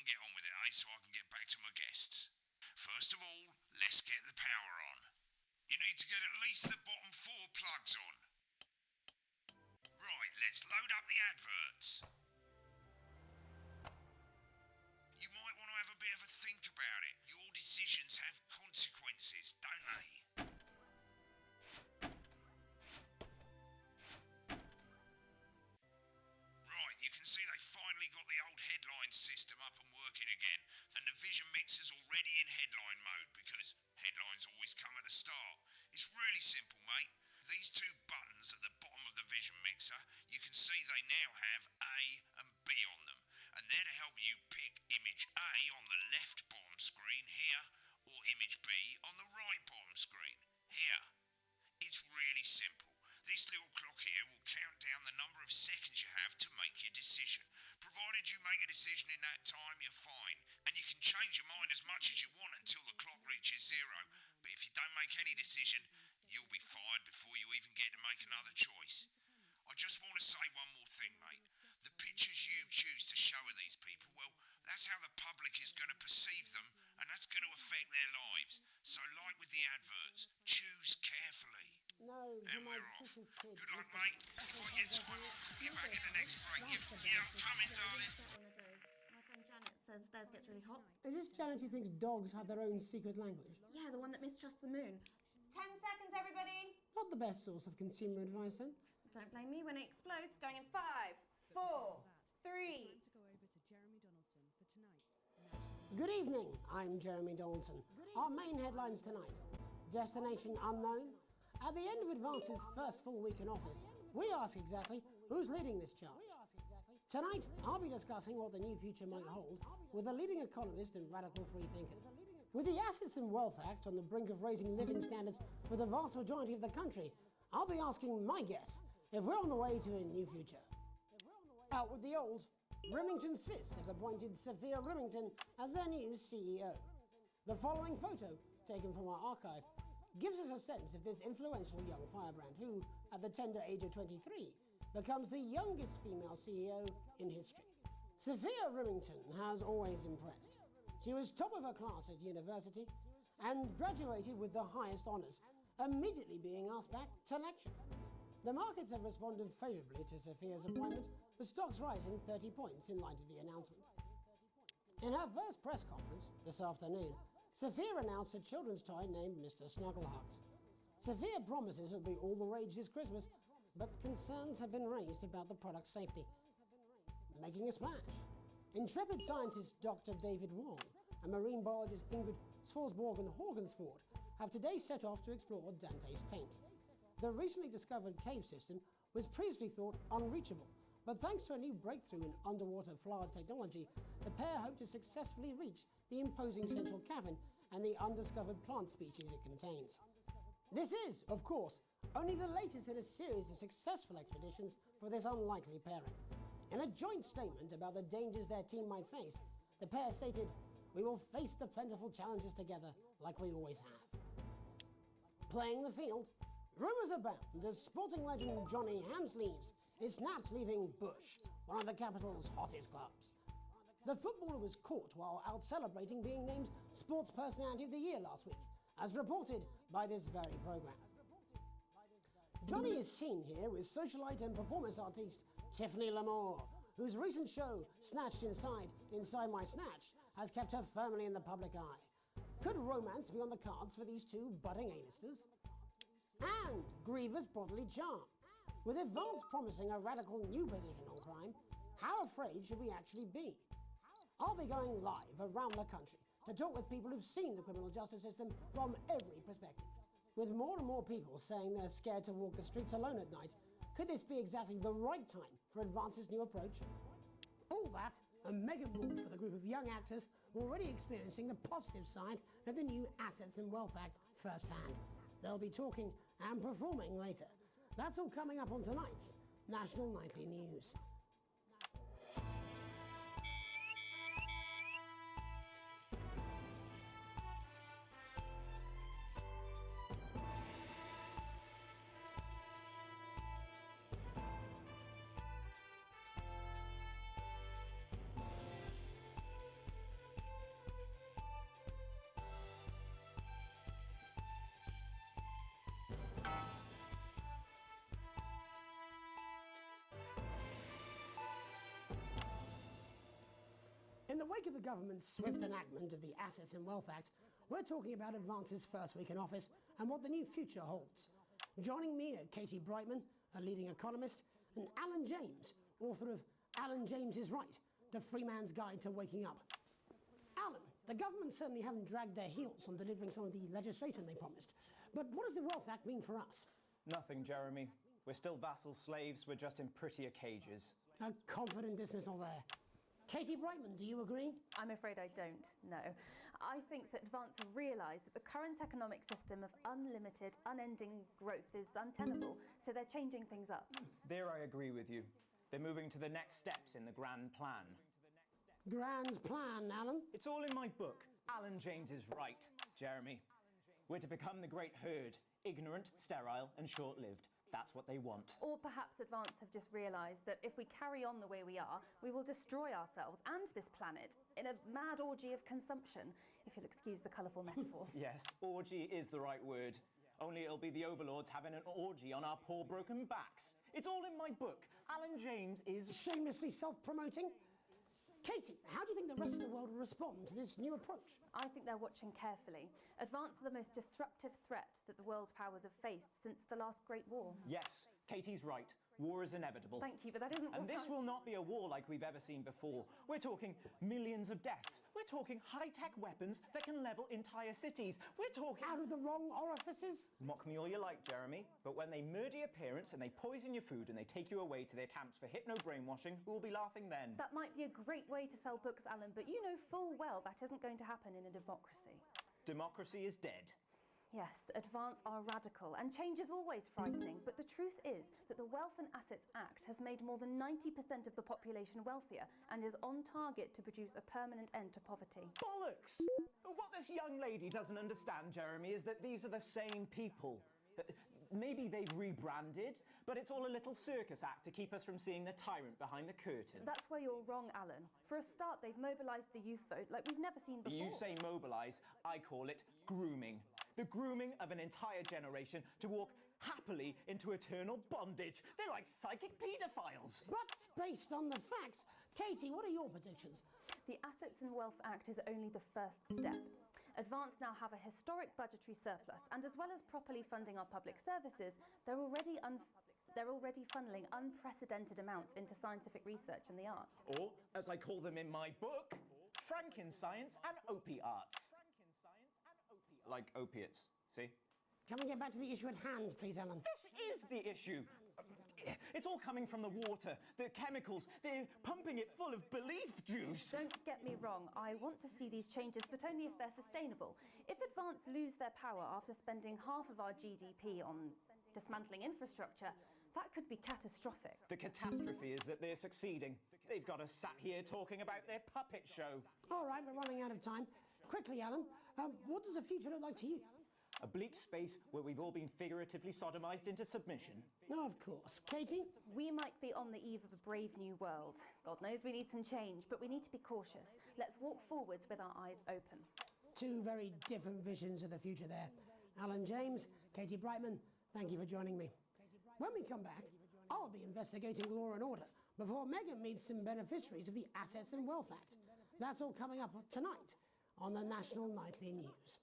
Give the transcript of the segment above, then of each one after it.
and get on with it, so I can get back to my guests. First of all, let's get the power on. You need to get at least the bottom 4 plugs on. Right, let's load up the adverts. You might want to have a bit of a think about it. Your decisions have consequences, don't they? Right, you can see they finally got the old headline system up and working again, and the Vision Mixer's already in headline mode because headlines always come at the start. It's really simple, mate. These 2 buttons at the bottom of the Vision Mixer, you can see they now have A and B on them, and they're to help you pick image A on the left bottom screen here, or image B on the right bottom screen here. It's really simple. This little clock here will count down the number of seconds you have to make your decision. Provided you make a decision in that time, you're fine. And you can change your mind as much as you want until the clock reaches 0. But if you don't make any decision, you'll be fired before you even get to make another choice. I just want to say one more thing, mate. The pictures you choose to show of these people, well, that's how the public is going to perceive them, and that's going to affect their lives. So like with the adverts, choose carefully. No, and we're off. Good luck, mate. Before I get time, I'll call you back in the next break. Yeah, I'm coming, darling. One of those. My friend Janet says theirs gets really hot. Is this Janet who thinks dogs have their own secret language? Yeah, the one that mistrusts the moon. 10 seconds, everybody. Not the best source of consumer advice, then. Don't blame me when it explodes. Going in 5, 4, 3. To go over to Jeremy Donaldson for tonight's. Good evening, I'm Jeremy Donaldson. Our main headlines tonight. Destination unknown. At the end of Advance's first full week in office, we ask exactly who's leading this charge. Tonight, I'll be discussing what the new future might hold with a leading economist and radical free thinker. With the Assets and Wealth Act on the brink of raising living standards for the vast majority of the country, I'll be asking my guests if we're on the way to a new future. Out with the old, Remington's Fist have appointed Sophia Remington as their new CEO. The following photo, taken from our archive, gives us a sense of this influential young firebrand who, at the tender age of 23, becomes the youngest female CEO in history. Sophia Remington has always impressed. She was top of her class at university and graduated with the highest honours, immediately being asked back to lecture. The markets have responded favourably to Sophia's appointment, with stocks rising 30 points in light of the announcement. In her first press conference this afternoon, Sophia announced a children's toy named Mr. Snugglehugs. Sophia promises it will be all the rage this Christmas, but concerns have been raised about the product's safety. Making a splash, intrepid scientist Dr. David Wong and marine biologist Ingrid Swarsborgen-Horgensford have today set off to explore Dante's Taint. The recently discovered cave system was previously thought unreachable, but thanks to a new breakthrough in underwater flower technology, the pair hope to successfully reach the imposing central cavern and the undiscovered plant species it contains. This is, of course, only the latest in a series of successful expeditions for this unlikely pairing. In a joint statement about the dangers their team might face, the pair stated, "We will face the plentiful challenges together like we always have." Playing the field, rumours abound as sporting legend Johnny Hamsleeves is snapped leaving Bush, one of the capital's hottest clubs. The footballer was caught while out celebrating being named Sports Personality of the Year last week, as reported by this very programme. Johnny is seen here with socialite and performance artiste Tiffany Lamore, whose recent show, Snatched Inside My Snatch, has kept her firmly in the public eye. Could romance be on the cards for these two budding A-listers? And Griever's bodily charm. With Advance promising a radical new position on crime, how afraid should we actually be? I'll be going live around the country to talk with people who've seen the criminal justice system from every perspective. With more and more people saying they're scared to walk the streets alone at night, could this be exactly the right time for Advance's new approach? All that, a mega move for the group of young actors already experiencing the positive side of the new Assets and Wealth Act firsthand. They'll be talking and performing later. That's all coming up on tonight's National Nightly News. the wake of the government's swift enactment of the Assets and Wealth Act, we're talking about Advance's first week in office and what the new future holds. Joining me are Katie Brightman, a leading economist, and Alan James, author of Alan James is Right, The Free Man's Guide to Waking Up. Alan, the government certainly haven't dragged their heels on delivering some of the legislation they promised. But what does the Wealth Act mean for us? Nothing, Jeremy. We're still vassal slaves, we're just in prettier cages. A confident dismissal there. Katie Brightman, do you agree? I'm afraid I don't, no. I think that Advance have realised that the current economic system of unlimited, unending growth is untenable, so they're changing things up. There I agree with you. They're moving to the next steps in the grand plan. Grand plan, Alan. It's all in my book. Alan James is Right, Jeremy. We're to become the great herd, ignorant, sterile, and short-lived. That's what they want. Or perhaps Advance have just realised that if we carry on the way we are, we will destroy ourselves and this planet in a mad orgy of consumption, if you'll excuse the colourful metaphor. Yes, orgy is the right word. Only it'll be the overlords having an orgy on our poor broken backs. It's all in my book. Alan James is... Shamelessly self-promoting? Katie, how do you think the rest of the world will respond to this new approach? I think they're watching carefully. Advance are the most disruptive threat that the world powers have faced since the last Great War. Yes, Katie's right. War is inevitable. Thank you, but that isn't And what this will not be a war like we've ever seen before. We're talking millions of deaths. We're talking high-tech weapons that can level entire cities. We're talking... Out of the wrong orifices? Mock me all you like, Jeremy, but when they murder your parents and they poison your food and they take you away to their camps for hypno-brainwashing, who will be laughing then? That might be a great way to sell books, Alan, but you know full well that isn't going to happen in a democracy. Democracy is dead. Yes, Advance are radical, and change is always frightening, but the truth is that the Wealth and Assets Act has made more than 90% of the population wealthier and is on target to produce a permanent end to poverty. Bollocks! What this young lady doesn't understand, Jeremy, is that these are the same people. Maybe they've rebranded, but it's all a little circus act to keep us from seeing the tyrant behind the curtain. That's where you're wrong, Alan. For a start, they've mobilised the youth vote like we've never seen before. You say mobilise, I call it grooming. The grooming of an entire generation to walk happily into eternal bondage. They're like psychic paedophiles. But based on the facts, Katie, what are your predictions? The Assets and Wealth Act is only the first step. Advance now have a historic budgetary surplus, and as well as properly funding our public services, they're already funneling unprecedented amounts into scientific research and the arts. Or, as I call them in my book, Frankenscience and opiates. Like opiates, see? Can we get back to the issue at hand, please, Alan? This is the issue. It's all coming from the water, the chemicals. They're pumping it full of belief juice. Don't get me wrong, I want to see these changes, but only if they're sustainable. If Advance lose their power after spending half of our GDP on dismantling infrastructure, that could be catastrophic. The catastrophe is that they're succeeding. They've got us sat here talking about their puppet show. All right, we're running out of time. Quickly, Alan, what does the future look like to you? A bleak space where we've all been figuratively sodomized into submission. Oh, of course. Katie? We might be on the eve of a brave new world. God knows we need some change, but we need to be cautious. Let's walk forwards with our eyes open. Two very different visions of the future there. Alan James, Katie Brightman, thank you for joining me. When we come back, I'll be investigating law and order before Megan meets some beneficiaries of the Assets and Wealth Act. That's all coming up tonight on the National Nightly News.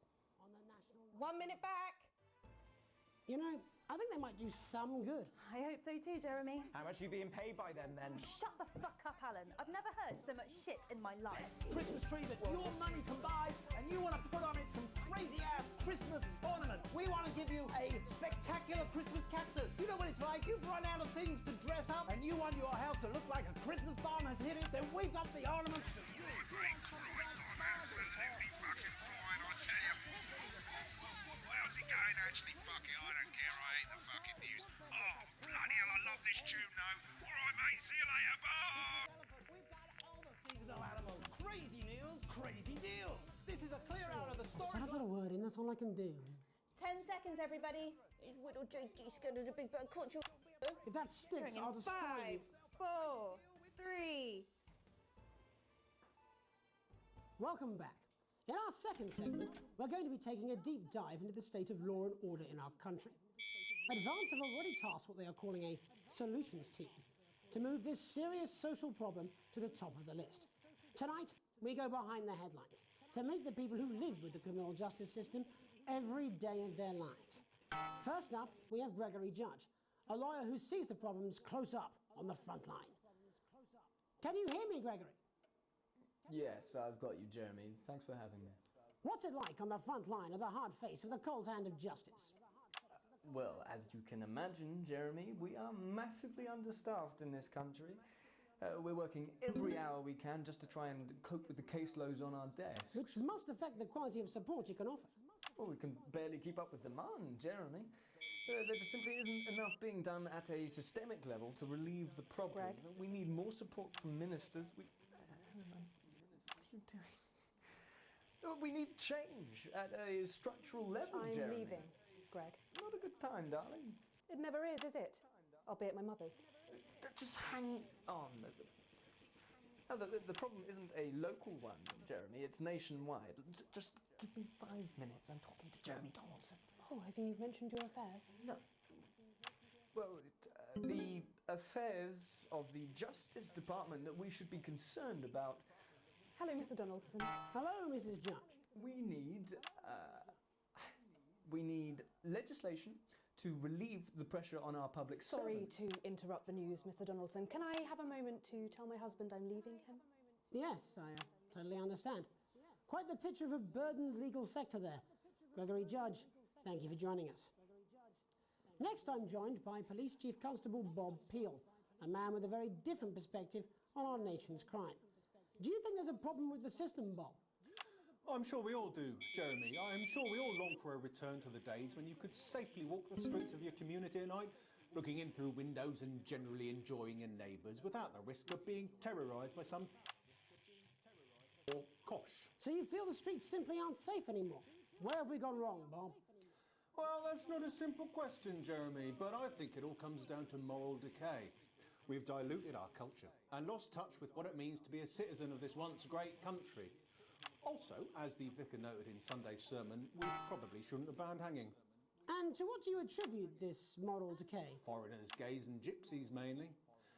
1 minute back. You know, I think they might do some good. I hope so too, Jeremy. How much are you being paid by them, then? Shut the fuck up, Alan. I've never heard so much shit in my life. Christmas tree that your money can buy, and you want to put on it some crazy-ass Christmas ornaments. We want to give you a spectacular Christmas cactus. You know what it's like? You've run out of things to dress up, and you want your house to look like a Christmas bomb has hit it. Then we've got the ornaments. Right, Christ, I'm absolutely fucking fine, I tell you. How's it going, actually? Fuck it, I don't care, I hate the fucking news. Oh, bloody hell, I love this tune, though. All right, mate, see you later, bye! We've got all the seasonal animals. Crazy news, crazy deals. This is a clear out of the Said store. I got a word in, that's all I can do. 10 seconds, everybody. It's little JD scared of the big bad culture. If that sticks, I'll destroy you. 5, 4, 3. Welcome back. In our second segment, we're going to be taking a deep dive into the state of law and order in our country. Advance have already tasked what they are calling a solutions team to move this serious social problem to the top of the list. Tonight, we go behind the headlines to meet the people who live with the criminal justice system every day of their lives. First up, we have Gregory Judge, a lawyer who sees the problems close up on the front line. Can you hear me, Gregory? Yes, I've got you, Jeremy. Thanks for having me. What's it like on the front line of the hard face of the cold hand of justice? Well, as you can imagine, Jeremy, we are massively understaffed in this country. We're working every hour we can just to try and cope with the caseloads on our desks. Which must affect the quality of support you can offer. Well, we can barely keep up with demand, Jeremy. There just simply isn't enough being done at a systemic level to relieve the problem. Greg? We need more support from ministers. What are you doing? We need change at a structural level, I'm Jeremy. leaving, Greg. Not a good time, darling. It never is it? I'll be at my mother's. Just hang on. No, the problem isn't a local one, Jeremy. It's nationwide. Just give me 5 minutes. I'm talking to Jeremy Donaldson. Oh, have you mentioned your affairs? No. Well, the affairs of the Justice Department that we should be concerned about. Hello, Mr. Donaldson. Hello, Mrs. Judge. We need legislation to relieve the pressure on our public Sorry servants. to interrupt the news, Mr. Donaldson. Can I have a moment to tell my husband I'm leaving him? Yes, I totally understand. Quite the picture of a burdened legal sector there. Gregory Judge, thank you for joining us. Next, I'm joined by Police Chief Constable Bob Peel, a man with a very different perspective on our nation's crime. Do you think there's a problem with the system, Bob? I'm sure we all do, Jeremy. I'm sure we all long for a return to the days when you could safely walk the streets of your community at night, looking in through windows and generally enjoying your neighbours without the risk of being terrorised by some or kosh. So you feel the streets simply aren't safe anymore? Where have we gone wrong, Bob? Well, that's not a simple question, Jeremy, but I think it all comes down to moral decay. We've diluted our culture and lost touch with what it means to be a citizen of this once great country. Also, as the vicar noted in Sunday's sermon, we probably shouldn't have banned hanging. And to what do you attribute this moral decay? Foreigners, gays and gypsies mainly.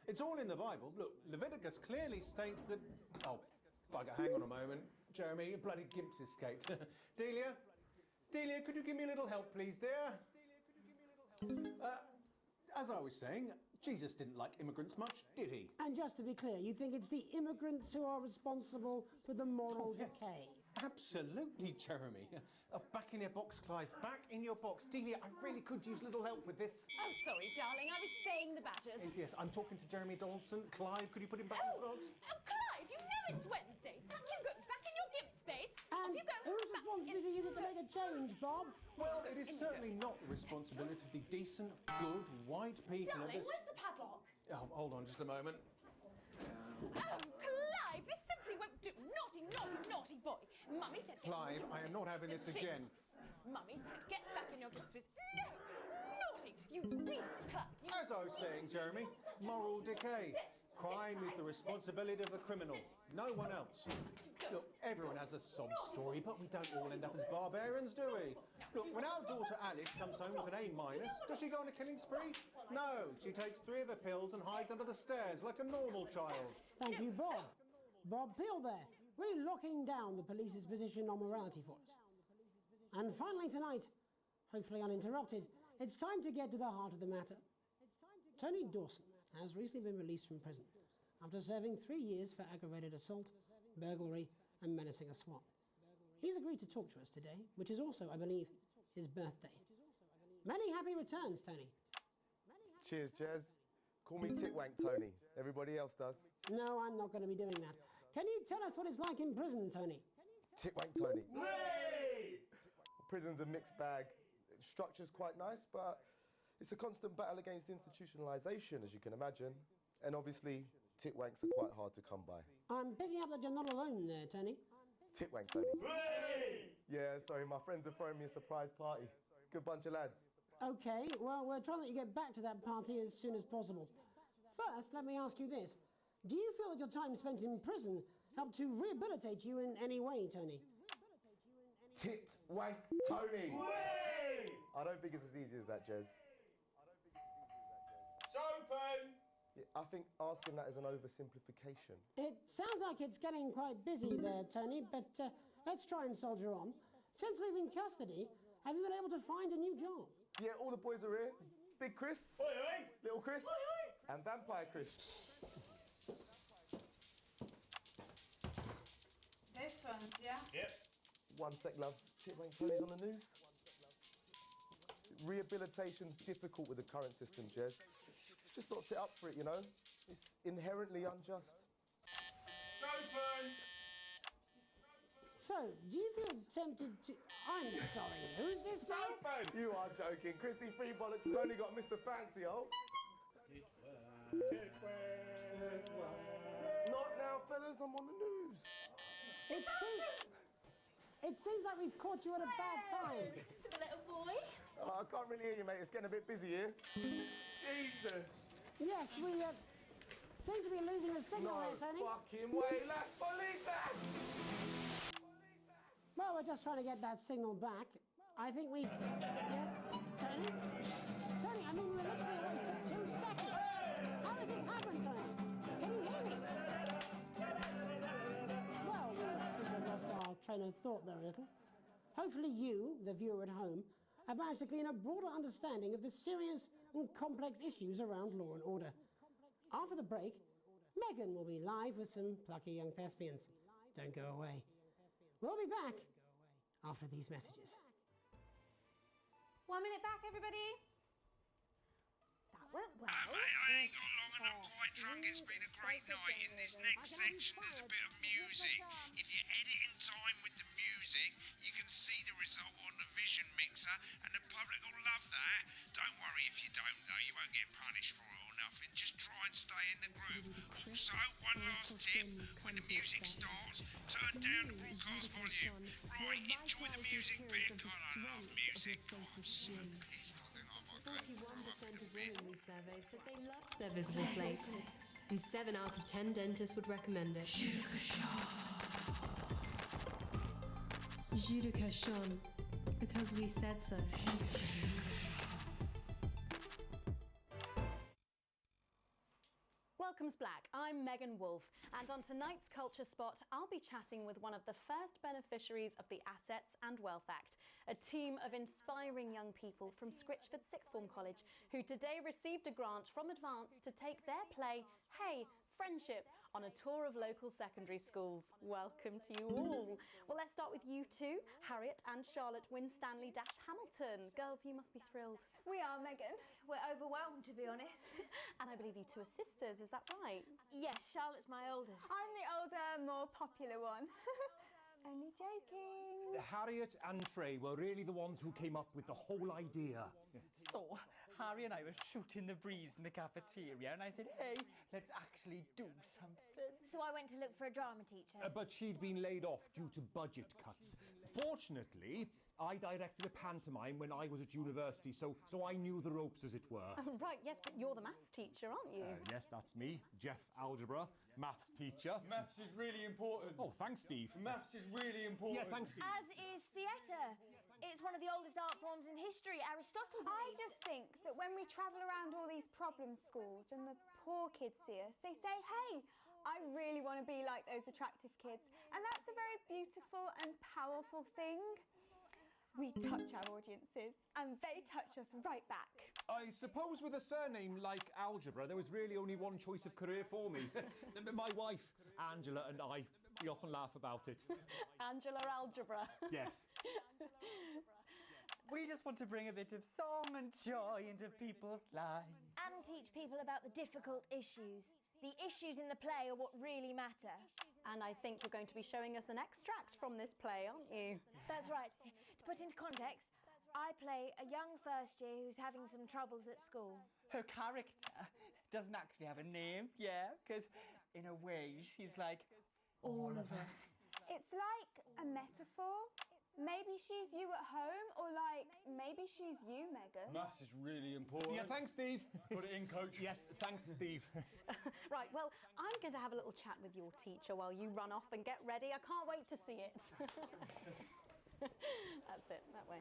It's all in the Bible. Look, Leviticus clearly states that... Oh, bugger, hang on a moment. Jeremy, your bloody gimp's escaped. Delia, could you give me a little help, please, dear? As I was saying, Jesus didn't like immigrants much, did he? And just to be clear, you think it's the immigrants who are responsible for the moral Yes. decay? Absolutely, Jeremy. Back in your box, Clive. Back in your box. Delia, I really could use a little help with this. Oh, sorry, darling. I was spaying the badgers. Yes, I'm talking to Jeremy Donaldson. Clive, could you put him back in his box? Oh, Clive, you know it's Wednesday. You go back in your gimp space. And Off you go. whose Back responsibility is it to make a change, Bob? Well, it is certainly not the responsibility of the decent, good, white people of Darling, this... where's the padlock? Oh, hold on just a moment. Oh, Clive, this simply won't do. Naughty, naughty, naughty boy. Mummy said... get in your Clive, gimp I am space. not having this Sit. again. Mummy said get back in your gimp space. No! Naughty! You beast, Clive! You As I was saying, Jeremy, moral decay. Crime is the responsibility of the criminal, no one else. Look, everyone has a sob story, but we don't all end up as barbarians, do we? Look, when our daughter Alice comes home with an A-, does she go on a killing spree? No, she takes 3 of her pills and hides under the stairs like a normal child. Thank you, Bob. Bob Peel there, really locking down the police's position on morality for us. And finally tonight, hopefully uninterrupted, it's time to get to the heart of the matter. Tony Dawson has recently been released from prison after serving 3 years for aggravated assault, burglary and menacing a swan. He's agreed to talk to us today, which is also, I believe, his birthday. Many happy returns, Tony. Cheers, Jez. Call me Titwank Tony. Everybody else does. No, I'm not going to be doing that. Can you tell us what it's like in prison, Tony? Titwank Tony. Prison's a mixed bag. Structure's quite nice, but it's a constant battle against institutionalisation, as you can imagine. And obviously, titwanks are quite hard to come by. I'm picking up that you're not alone there, Tony. Titwank Tony. Yeah, sorry, my friends are throwing me a surprise party. Good bunch of lads. Okay, well, we're trying to let you get back to that party as soon as possible. First, let me ask you this. Do you feel that your time spent in prison helped to rehabilitate you in any way, Tony? Titwank Tony. I don't think it's as easy as that, Jez. It's open! Yeah, I think asking that is an oversimplification. It sounds like it's getting quite busy there, Tony, but let's try and soldier on. Since leaving custody, have you been able to find a new job? Yeah, all the boys are here. Big Chris, Oi, oi. Little Chris, Oi, oi. and Vampire Chris. This one's, yeah? Yep. One sec, love. Titwank Tony's on the news. Rehabilitation's difficult with the current system, Jez. It's just not set up for it, you know? It's inherently unjust. It's open. So, do you feel tempted to... I'm sorry, who's this now? Open. You are joking. Chrissy Freebollocks has only got Mr. Fancy, oh. Not now, fellas. I'm on the news. It seems like we've caught you at a bad time. The little boy. Oh, I can't really hear you, mate. It's getting a bit busy here. Jesus. Yes, we seem to be losing the signal No here, Tony. fucking way. Let's believe that. Well, we're just trying to get that signal back. I think we... Yes, Tony? Tony, I mean, we were literally away for 2 seconds. How has this happened, Tony? Can you hear me? Well, we seem to have lost our train of thought there a little. Hopefully you, the viewer at home, have managed to glean a broader understanding of the serious and complex issues around law and order. After the break, Megan will be live with some plucky young thespians. Don't go away. We'll be back after these messages. 1 minute back, everybody. That went well. Mate, I ain't got long and I'm quite drunk. It's been a great night. In this next section, there's a bit of music. If you edit in time with the music, you can see the result on the Vision Mixer, and the public will love that. Don't worry if you don't, though. You won't get punished for it or nothing. Just try and stay in the groove. Also, one last tip. When the music starts, turn down the broadcast volume. Right, enjoy the music bit. God, I love music. God, I'm so pissed. I think I might go 41% of women we surveyed said they loved their visible flakes, and 7 out of 10 dentists would recommend it. Jus de cochon, because we said so. Welcome's Black. I'm Megan Wolfe, and on tonight's Culture Spot, I'll be chatting with one of the first beneficiaries of the Assets and Wealth Act, a team of inspiring young people from Scritchford Sixth Form College who today received a grant from Advance to take their play, Hey, Friendship, on a tour of local secondary schools. Welcome to you all. Well, let's start with you two, Harriet and Charlotte Winstanley-Hamilton. Girls, you must be thrilled. We are, Megan. We're overwhelmed, to be honest. And I believe you two are sisters, is that right? Yes, Charlotte's my oldest. I'm the older, more popular one. Only joking. Harriet and Trey were really the ones who came up with the whole idea. So, Harry and I were shooting the breeze in the cafeteria, and I said, hey, let's actually do something. So I went to look for a drama teacher. But she'd been laid off due to budget cuts. Fortunately, I directed a pantomime when I was at university, so I knew the ropes, as it were. Right, yes, but you're the maths teacher, aren't you? Yes, that's me, Jeff Algebra, maths teacher. Maths is really important. Oh, thanks, Steve. Maths is really important. Yeah, thanks, Steve. As is theatre. It's one of the oldest art forms in history. Aristotle I believed. just think that when we travel around all these problem schools and the poor kids see us, they say, hey, I really want to be like those attractive kids. And that's a very beautiful and powerful thing. We touch our audiences and they touch us right back. I suppose with a surname like Algebra, there was really only one choice of career for me. My wife, Angela, and I, we often laugh about it. Angela Algebra. Yes. We just want to bring a bit of song and joy into people's lives. And teach people about the difficult issues. The issues in the play are what really matter. And I think you're going to be showing us an extract from this play, aren't you? That's right. To put into context, I play a young first year who's having some troubles at school. Her character doesn't actually have a name, yeah, because in a way she's like all of us. It's like a metaphor. Maybe she's you at home, or like, maybe she's you, Megan. Maths is really important. Yeah, thanks, Steve. Put it in, coach. Yes, thanks, Steve. Right, well, I'm going to have a little chat with your teacher while you run off and get ready. I can't wait to see it. That's it, that way.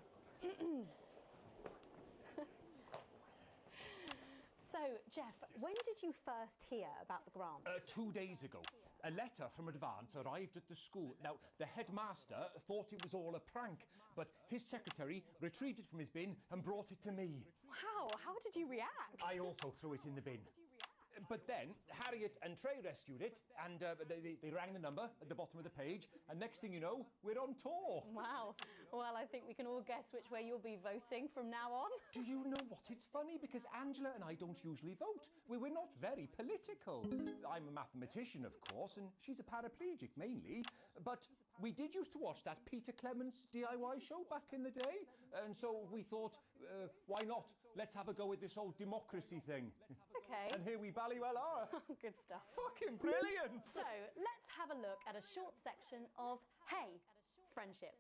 So, Jeff, when did you first hear about the grant? 2 days ago. A letter from Advance arrived at the school. Now, the headmaster thought it was all a prank, but his secretary retrieved it from his bin and brought it to me. Wow, how did you react? I also threw it in the bin. But then Harriet and Trey rescued it, and they rang the number at the bottom of the page, and next thing you know, we're on tour. Wow. Well, I think we can all guess which way you'll be voting from now on. Do you know what? It's funny because Angela and I don't usually vote. We're not very political. I'm a mathematician, of course, and she's a paraplegic mainly. But we did used to watch that Peter Clements DIY show back in the day, and so we thought, why not? Let's have a go at this old democracy thing. Okay. And here we bally well are. Good stuff. Fucking brilliant! So, let's have a look at a short section of Hey, Friendship.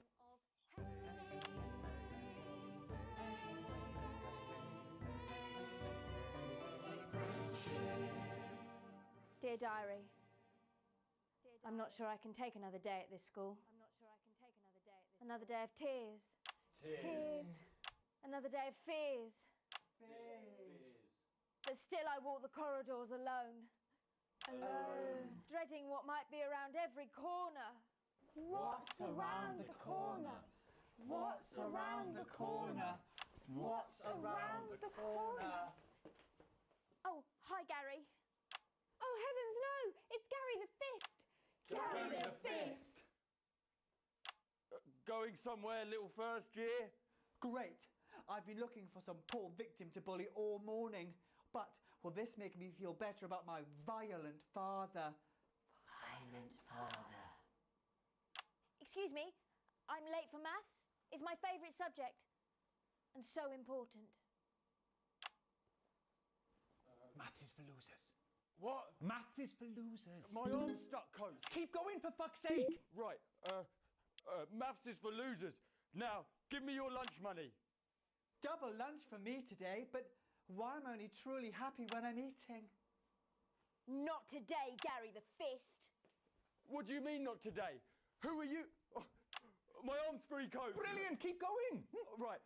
Dear Diary, I'm not sure I can take another day at this school. Another day of tears. Tears. Another day of fears. But still I walk the corridors alone. Alone. Dreading what might be around every corner. What's around the corner? What's around the corner? What's around the corner? Oh, hi Gary. Oh heavens no! It's Gary the Fist! Gary the Fist! Going somewhere, little first year? Great. I've been looking for some poor victim to bully all morning. But will this make me feel better about my violent father? Violent father. Excuse me, I'm late for maths. It's my favourite subject. And so important. Maths is for losers. What? Maths is for losers. My arm's stuck, Coach. Keep going, for fuck's sake! Right, maths is for losers. Now, give me your lunch money. Double lunch for me today, but why am I only truly happy when I'm eating? Not today, Gary the Fist. What do you mean not today? Who are you? Oh, my arm's free, Coach. Brilliant, keep going. Right,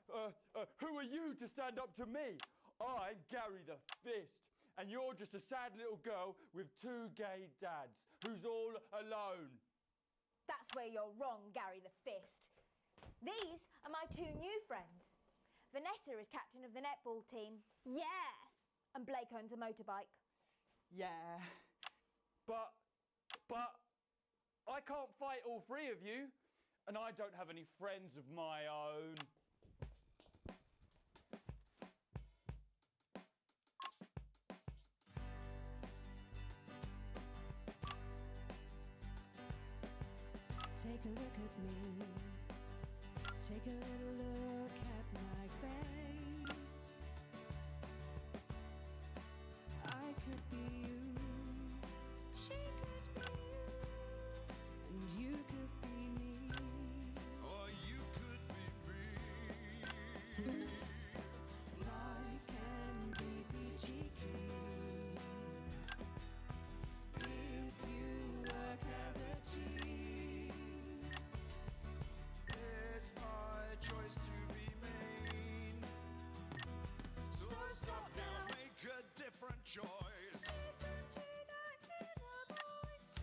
who are you to stand up to me? I'm Gary the Fist. And you're just a sad little girl with 2 gay dads who's all alone. That's where you're wrong, Gary the Fist. These are my 2 new friends. Vanessa is captain of the netball team. Yeah. And Blake owns a motorbike. Yeah. But I can't fight all 3 of you. And I don't have any friends of my own. Take a look at me. Take a little look at my face. I could be you. She could be you. And you could be me. Or you could be me. Life can be peachy keen if you work as a team. It's my choice to remain. So stop now, make a different choice. Listen to that inner voice.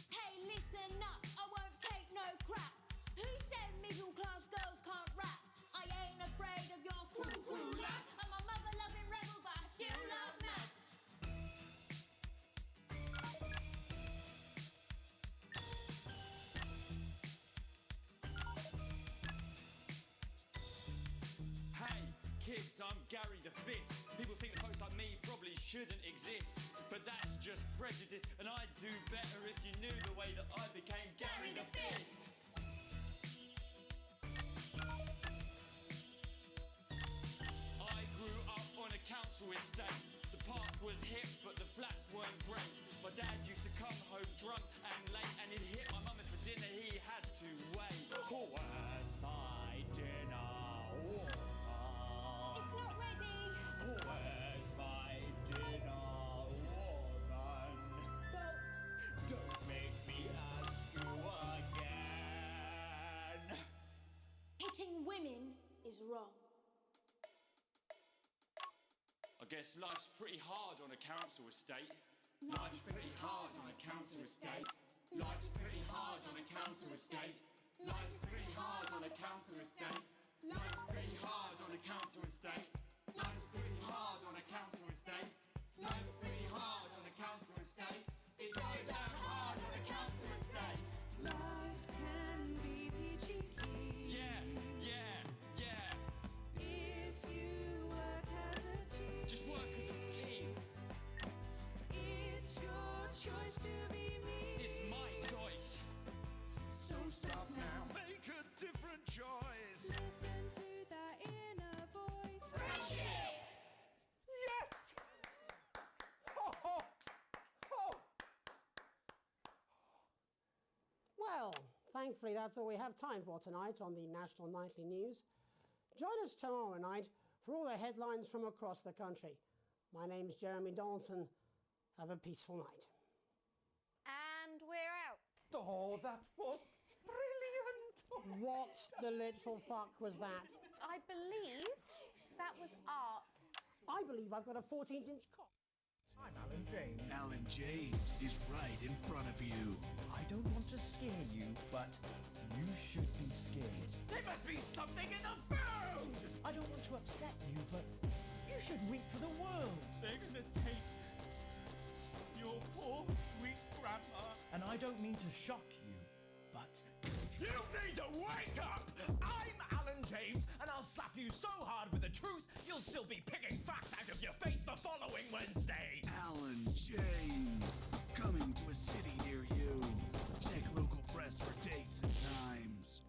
Hey, listen up, I won't take no crap. Who said middle class girls can't rap? I ain't afraid of your crew lads. I'm a mother loving rebel, but I still love maths. Hey, kids, I'm Gary the Fist. People think that folks like me probably shouldn't exist. But that's just prejudice, and I'd do better if you knew the way that I became Gary the Fist. I grew up on a council estate. The park was hip, but the flats weren't great. My dad used to come home drunk and late, and he'd hit my mum if for dinner he had to wait. Oh, where's my dinner? It's not ready. Where's my dinner, woman? Go. Don't make me ask you again. Hitting women is is wrong. I guess life's pretty hard on a council estate. Life's pretty hard on a council estate. Life's pretty hard on a council estate. Life's pretty hard on a council estate. Life's pretty hard on a council estate. Life's pretty hard on a council estate. Life's pretty hard on a council estate. It's so damn hard on a council estate. Life can be peachy keen. Yeah. If you work as a team. Just work as a team. It's your choice to be me. It's my choice. So stop now, make a different choice. Listen to that inner voice. Friendship! Yes! Oh. Well, thankfully that's all we have time for tonight on the National Nightly News. Join us tomorrow night for all the headlines from across the country. My name's Jeremy Donaldson. Have a peaceful night. And we're out. Oh, that was brilliant! What the literal fuck was that? I believe that was art. I believe I've got a 14-inch cock. I'm Alan James. Alan James is right in front of you. I don't want to scare you, but you should be scared. There must be something in the food! I don't want to upset you, but you should wait for the world. They're gonna take your poor sweet grandma. And I don't mean to shock you, but You need to wake up! I'm Alan James, and I'll slap you so hard with the truth, you'll still be picking facts out of your face the following Wednesday. Alan James, coming to a city near you. Check local press for dates and times.